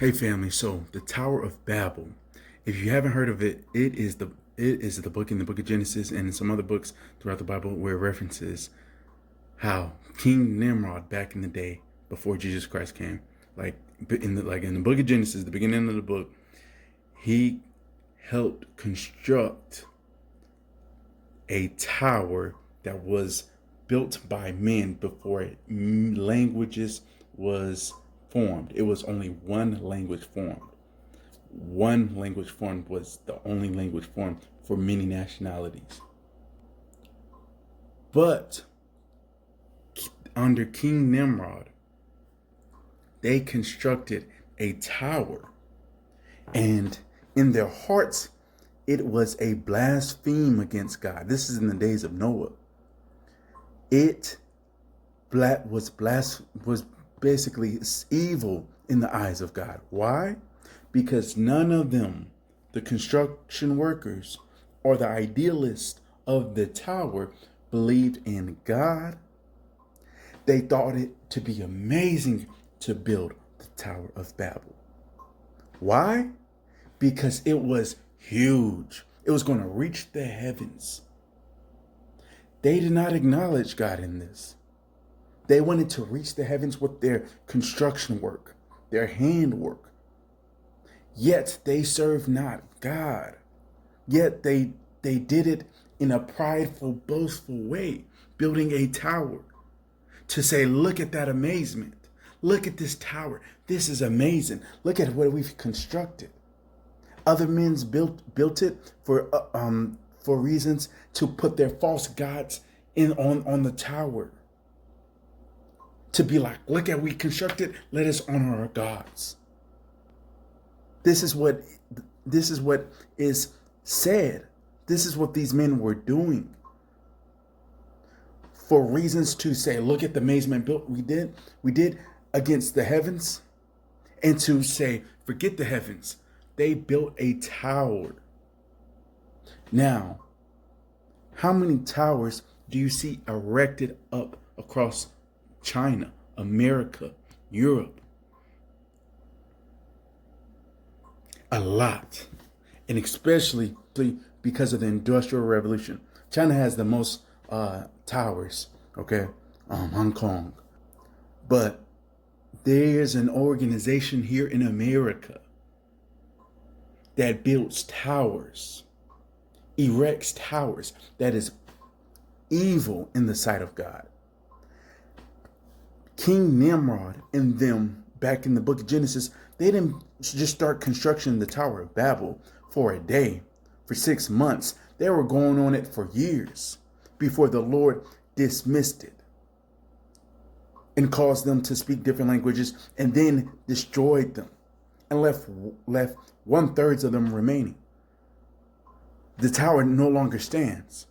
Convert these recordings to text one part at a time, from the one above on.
Hey family, so the Tower of Babel. If you haven't heard of it, it is the book in the book of Genesis and some other books throughout the Bible where it references how King Nimrod back in the day before Jesus Christ came, like in the book of Genesis, the beginning of the book, he helped construct a tower that was built by men before languages was formed. It was only one language formed. One language formed was the only language formed for many nationalities. But under King Nimrod, they constructed a tower, and in their hearts, it was a blaspheme against God. This is in the days of Noah. It was basically evil in the eyes of God. Why? Because none of them, the construction workers or the idealists of the tower, believed in God. They thought it to be amazing to build the Tower of Babel. Why? Because it was huge. It was going to reach the heavens. They did not acknowledge God in this. They wanted to reach the heavens with their construction work, their handwork. Yet they served not God. Yet they did it in a prideful, boastful way, building a tower to say, look at that amazement. Look at this tower. This is amazing. Look at what we've constructed. Other men built it for reasons to put their false gods on the tower. To be like, look at we constructed, let us honor our gods. This is what is said. This is what these men were doing. For reasons to say, look at the amazement built we did against the heavens, and to say, forget the heavens. They built a tower. Now, how many towers do you see erected up across China, America, Europe? A lot. And especially because of the Industrial Revolution. China has the most towers, okay? Hong Kong. But there's an organization here in America that builds towers, erects towers, that is evil in the sight of God. King Nimrod and them, back in the book of Genesis, they didn't just start construction of the Tower of Babel for a day, for 6 months. They were going on it for years before the Lord dismissed it and caused them to speak different languages, and then destroyed them and left 1/3 of them remaining. The tower no longer stands.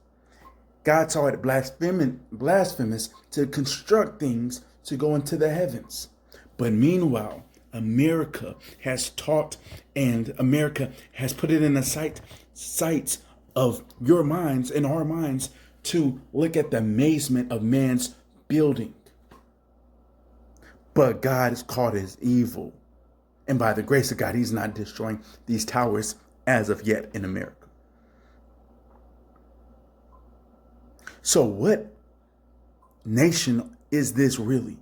God saw it blasphemous to construct things to go into the heavens. But meanwhile, America has taught, and America has put it in the sights of your minds and our minds to look at the amazement of man's building. But God is called as evil. And by the grace of God, he's not destroying these towers as of yet in America. So what nation is this really?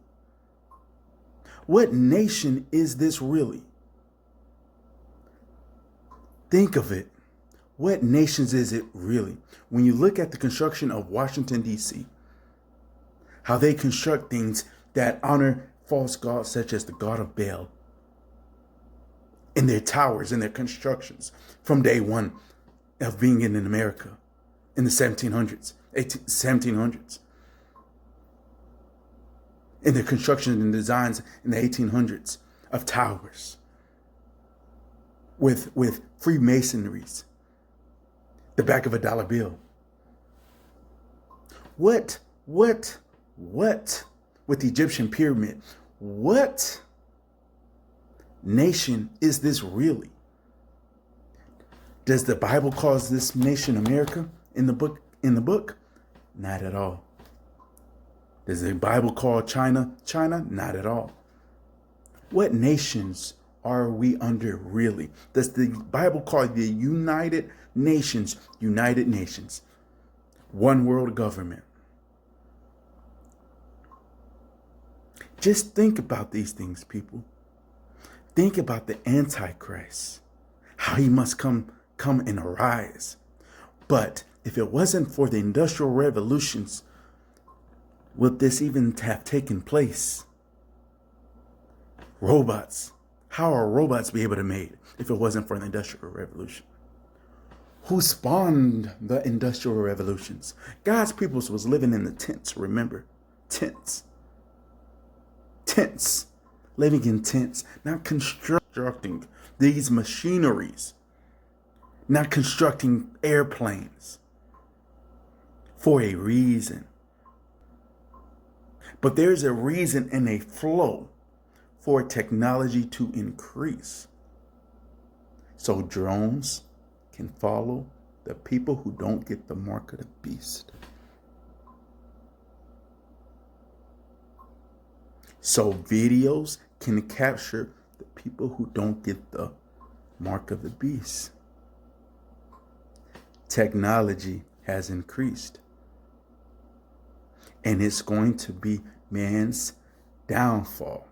What nation is this really? Think of it. What nations is it really? When you look at the construction of Washington, D.C., how they construct things that honor false gods such as the god of Baal in their towers, in their constructions from day one of being in America in the 1700s. In their construction and designs in the 1800s of towers with Freemasonries, the back of a dollar bill. What with the Egyptian pyramid? What nation is this really? Does the Bible call this nation America in the book? Not at all. Does the Bible call China China? Not at all. What nations are we under really? Does the Bible call the United Nations United Nations? One world government. Just think about these things, people. Think about the Antichrist, how he must come and arise. But if it wasn't for the industrial revolutions, would this even have taken place? Robots. How are robots be able to be made if it wasn't for the industrial revolution? Who spawned the industrial revolutions? God's people was living in the tents, remember? Tents. Tents. Living in tents, not constructing these machineries, not constructing airplanes for a reason. But there's a reason and a flow for technology to increase. So drones can follow the people who don't get the mark of the beast. So videos can capture the people who don't get the mark of the beast. Technology has increased. And it's going to be man's downfall.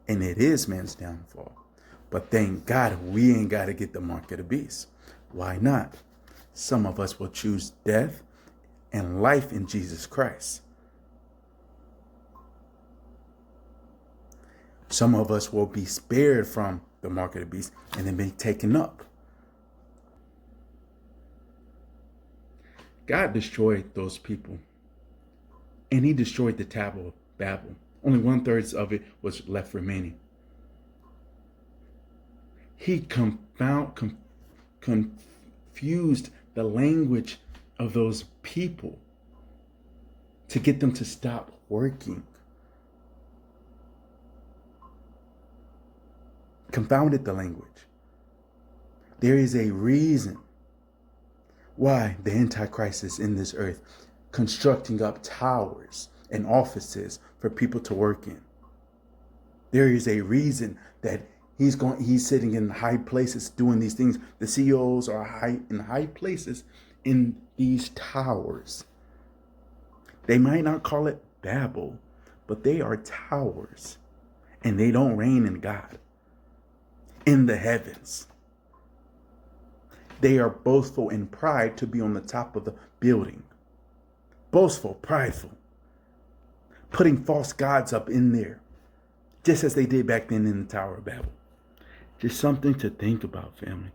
And it is man's downfall. But thank God we ain't got to get the mark of the beast. Why not? Some of us will choose death and life in Jesus Christ. Some of us will be spared from the mark of the beast and then be taken up. God destroyed those people. And he destroyed the Tower of Babel. Only 1/3 of it was left remaining. He confused the language of those people to get them to stop working. Confounded the language. There is a reason why the Antichrist is in this earth, constructing up towers and offices for people to work in. There is a reason that he's sitting in high places doing these things. The CEOs are in high places in these towers. They might not call it Babel, but they are towers, and they don't reign in God. In the heavens. They are boastful in pride to be on the top of the building. Boastful, prideful. Putting false gods up in there. Just as they did back then in the Tower of Babel. Just something to think about, family.